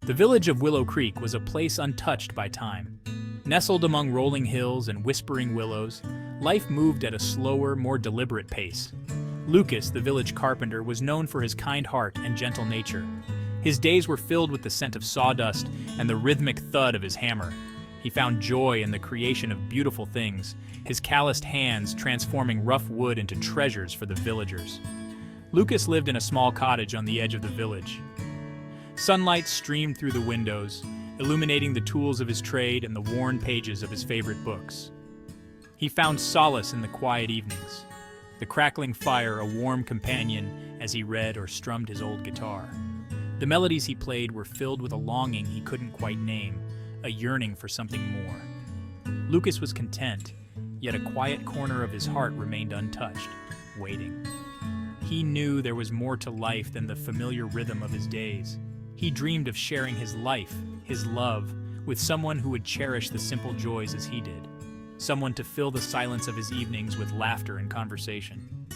The village of Willow Creek was a place untouched by time. Nestled among rolling hills and whispering willows, life moved at a slower, more deliberate pace. Lucas, the village carpenter, was known for his kind heart and gentle nature. His days were filled with the scent of sawdust and the rhythmic thud of his hammer. He found joy in the creation of beautiful things, his calloused hands transforming rough wood into treasures for the villagers. Lucas lived in a small cottage on the edge of the village. Sunlight streamed through the windows, illuminating the tools of his trade and the worn pages of his favorite books. He found solace in the quiet evenings, the crackling fire a warm companion as he read or strummed his old guitar. The melodies he played were filled with a longing he couldn't quite name, a yearning for something more. Lucas was content, yet a quiet corner of his heart remained untouched, waiting. He knew there was more to life than the familiar rhythm of his days. He dreamed of sharing his life, his love, with someone who would cherish the simple joys as he did. Someone to fill the silence of his evenings with laughter and conversation.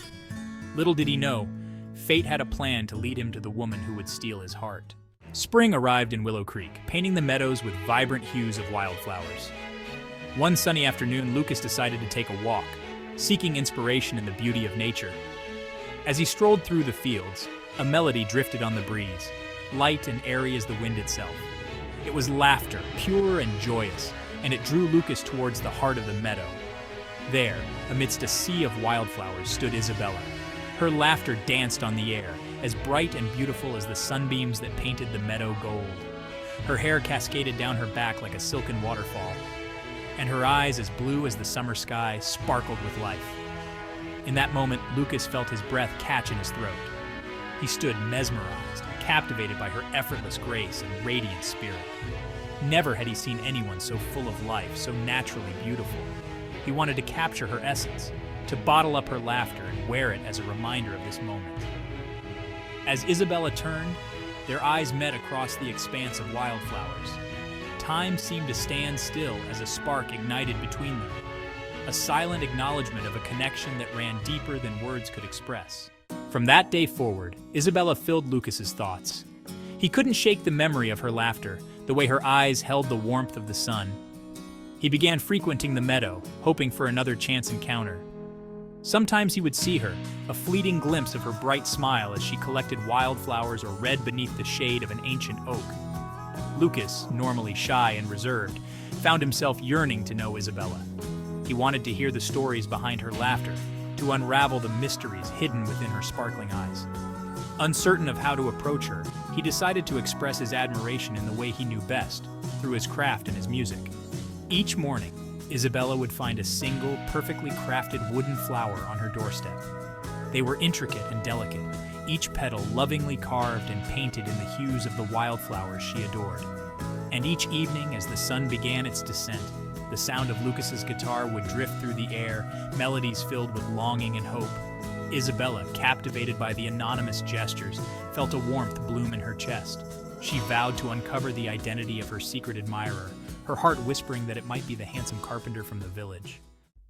Little did he know, fate had a plan to lead him to the woman who would steal his heart. Spring arrived in Willow Creek, painting the meadows with vibrant hues of wildflowers. One sunny afternoon, Lucas decided to take a walk, seeking inspiration in the beauty of nature. As he strolled through the fields, a melody drifted on the breeze, light and airy as the wind itself. It was laughter, pure and joyous, and it drew Lucas towards the heart of the meadow. There, amidst a sea of wildflowers, stood Isabella. Her laughter danced on the air, as bright and beautiful as the sunbeams that painted the meadow gold. Her hair cascaded down her back like a silken waterfall, and her eyes, as blue as the summer sky, sparkled with life. In that moment, Lucas felt his breath catch in his throat. He stood mesmerized, captivated by her effortless grace and radiant spirit. Never had he seen anyone so full of life, so naturally beautiful. He wanted to capture her essence, to bottle up her laughter and wear it as a reminder of this moment. As Isabella turned, their eyes met across the expanse of wildflowers. Time seemed to stand still as a spark ignited between them, a silent acknowledgement of a connection that ran deeper than words could express. From that day forward, Isabella filled Lucas's thoughts. He couldn't shake the memory of her laughter, the way her eyes held the warmth of the sun. He began frequenting the meadow, hoping for another chance encounter. Sometimes he would see her, a fleeting glimpse of her bright smile as she collected wildflowers or read beneath the shade of an ancient oak. Lucas, normally shy and reserved, found himself yearning to know Isabella. He wanted to hear the stories behind her laughter, to unravel the mysteries hidden within her sparkling eyes. Uncertain of how to approach her, he decided to express his admiration in the way he knew best, through his craft and his music. Each morning, Isabella would find a single, perfectly crafted wooden flower on her doorstep. They were intricate and delicate, each petal lovingly carved and painted in the hues of the wildflowers she adored. And each evening, as the sun began its descent, the sound of Lucas's guitar would drift through the air, melodies filled with longing and hope. Isabella, captivated by the anonymous gestures, felt a warmth bloom in her chest. She vowed to uncover the identity of her secret admirer, her heart whispering that it might be the handsome carpenter from the village.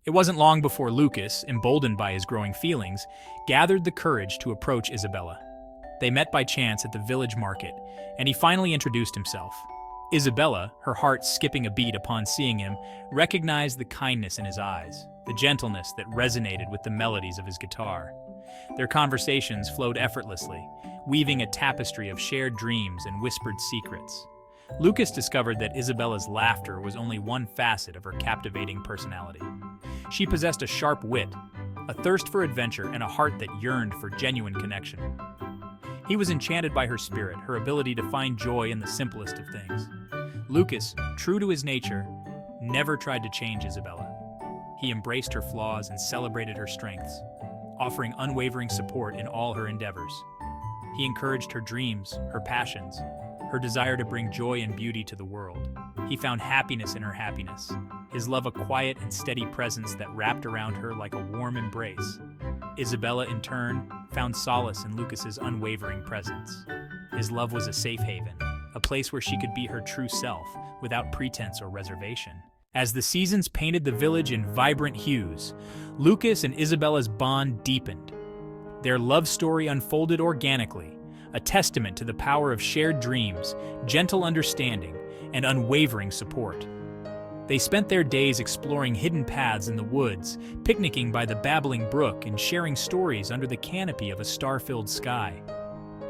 It wasn't long before Lucas, emboldened by his growing feelings, gathered the courage to approach Isabella. They met by chance at the village market, and he finally introduced himself. Isabella, her heart skipping a beat upon seeing him, recognized the kindness in his eyes, the gentleness that resonated with the melodies of his guitar. Their conversations flowed effortlessly, weaving a tapestry of shared dreams and whispered secrets. Lucas discovered that Isabella's laughter was only one facet of her captivating personality. She possessed a sharp wit, a thirst for adventure, and a heart that yearned for genuine connection. He was enchanted by her spirit, her ability to find joy in the simplest of things. Lucas, true to his nature, never tried to change Isabella. He embraced her flaws and celebrated her strengths, offering unwavering support in all her endeavors. He encouraged her dreams, her passions, her desire to bring joy and beauty to the world. He found happiness in her happiness, his love a quiet and steady presence that wrapped around her like a warm embrace. Isabella, in turn, found solace in Lucas's unwavering presence. His love was a safe haven, a place where she could be her true self, without pretense or reservation. As the seasons painted the village in vibrant hues, Lucas and Isabella's bond deepened. Their love story unfolded organically, a testament to the power of shared dreams, gentle understanding, and unwavering support. They spent their days exploring hidden paths in the woods, picnicking by the babbling brook, and sharing stories under the canopy of a star-filled sky.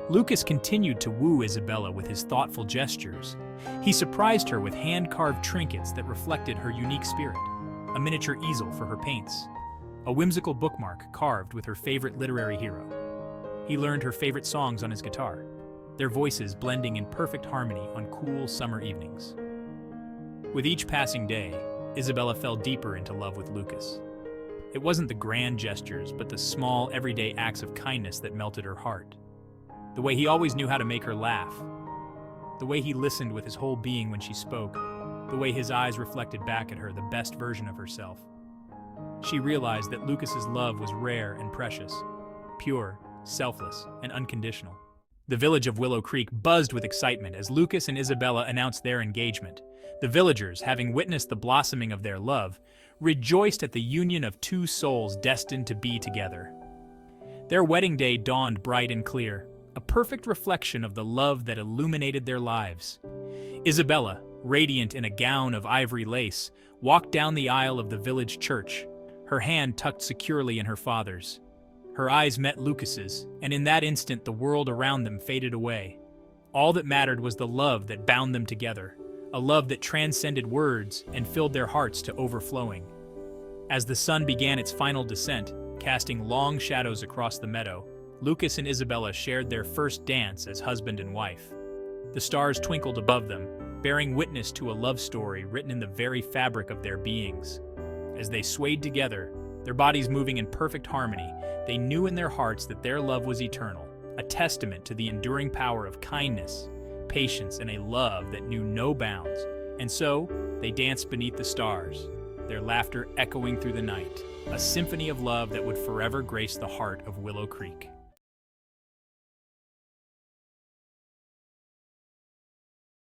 Lucas continued to woo Isabella with his thoughtful gestures. He surprised her with hand-carved trinkets that reflected her unique spirit, a miniature easel for her paints, a whimsical bookmark carved with her favorite literary hero. He learned her favorite songs on his guitar, their voices blending in perfect harmony on cool summer evenings. With each passing day, Isabella fell deeper into love with Lucas. It wasn't the grand gestures, but the small, everyday acts of kindness that melted her heart. The way he always knew how to make her laugh. The way he listened with his whole being when she spoke. The way his eyes reflected back at her the best version of herself. She realized that Lucas's love was rare and precious, pure, selfless, and unconditional. The village of Willow Creek buzzed with excitement as Lucas and Isabella announced their engagement. The villagers, having witnessed the blossoming of their love, rejoiced at the union of two souls destined to be together. Their wedding day dawned bright and clear, a perfect reflection of the love that illuminated their lives. Isabella, radiant in a gown of ivory lace, walked down the aisle of the village church, her hand tucked securely in her father's. Her eyes met Lucas's, and in that instant the world around them faded away. All that mattered was the love that bound them together, a love that transcended words and filled their hearts to overflowing. As the sun began its final descent, casting long shadows across the meadow, Lucas and Isabella shared their first dance as husband and wife. The stars twinkled above them, bearing witness to a love story written in the very fabric of their beings. As they swayed together, their bodies moving in perfect harmony, they knew in their hearts that their love was eternal, a testament to the enduring power of kindness, patience, and a love that knew no bounds. And so, they danced beneath the stars, their laughter echoing through the night, a symphony of love that would forever grace the heart of Willow Creek.